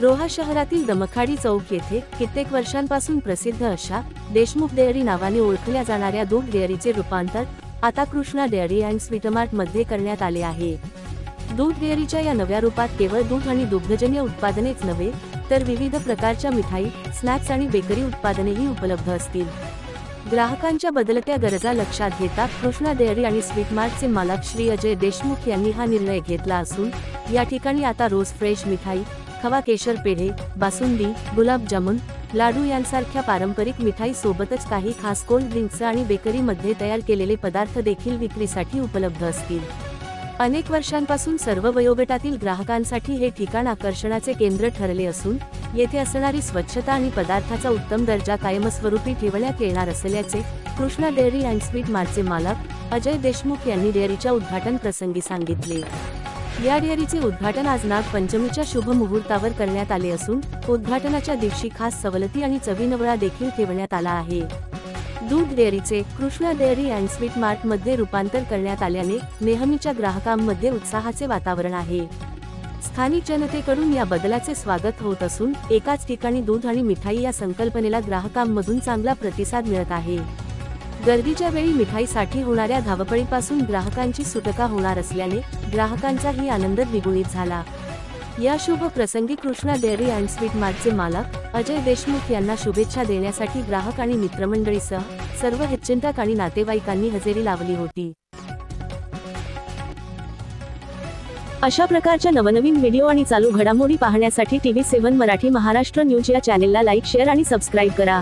रोहा शहरातील दमखाडी चौक येथे कित्येक वर्षांपासून प्रसिद्ध अशा देशमुख डेअरी नावाने ओळखल्या जाणाऱ्या दूध डेअरीचे रूपांतर आता कृष्णा डेअरी अँड स्वीटमार्ट मध्ये करण्यात आले आहे। दूध डेअरीच्या या नव्या रूपात केवळ दूध आणि दुग्धजन्य उत्पादनेच नव्हे तर विविध प्रकारच्या मिठाई, स्नॅक्स आणि बेकरी उत्पादनेही उपलब्ध असतील। ग्राहकांच्या बदलत्या गरजा लक्षात घेता कृष्णा डेअरी आणि स्वीटमार्टचे मालक श्री अजय देशमुख यांनी हा निर्णय घेतला असून या ठिकाणी आता रोज फ्रेश मिठाई, खवा केशर पेढे, बासुंदी, गुलाबजामुन, लाडू यांसारख्या पारंपरिक मिठाई सोबतच काही खास कोल्ड ड्रिंक्स आणि बेकरीमध्ये तयार केलेले पदार्थ देखील विक्रीसाठी उपलब्ध असतील। अनेक वर्षांपासून सर्व वयोगटातील ग्राहकांसाठी हे ठिकाण आकर्षणाचे केंद्र ठरले असून येथे असणारी स्वच्छता आणि पदार्थाचा उत्तम दर्जा कायमस्वरूपी ठेवण्यात येणार असल्याचे कृष्णा डेअरी अँड स्वीट मार्टचे मालक अजय देशमुख यांनी डेअरीच्या उद्घाटन प्रसंगी सांगितले। या डेअरीचे उद्घाटन आज नागपंचमीच्या शुभ मुहूर्तावर करण्यात आले असून उद्घाटनाच्या दिवशी खास सवलती आणि चवीनवळा देखील ठेवण्यात आला आहे। दूध डेअरीचे Krishna dairy and sweet mart मध्ये रूपांतर करण्यात आल्याने नेहमीच्या ग्राहकांमध्ये उत्साहाचे वातावरण आहे। स्थानिक जनतेकडून या बदलाचे स्वागत होत असून एकाच ठिकाणी दूध आणि मिठाई या संकल्पनेला ग्राहकांमधून चांगला प्रतिसाद मिळत आहे। गर्दीच्या वेळी मिठाईसाठी होणाऱ्या धावपळीपासून ग्राहकांची सुटका होणार असल्याने ग्राहकांचाही आनंद द्विगुणित झाला। या शुभ प्रसंगी कृष्णा डेअरी अँड स्वीट मार्टचे मालक अजय देशमुख यांना शुभेच्छा देण्यासाठी ग्राहक आणि मित्रमंडळीसह सर्व हितचिंतक आणि नातेवाईकांनी हजेरी लावली होती। अशा प्रकारच्या नवनवीन व्हिडिओ आणि चालू घडामोडी पाहण्यासाठी TV7 मराठी महाराष्ट्र न्यूज या चॅनेलला लाईक, शेअर आणि सबस्क्राईब करा।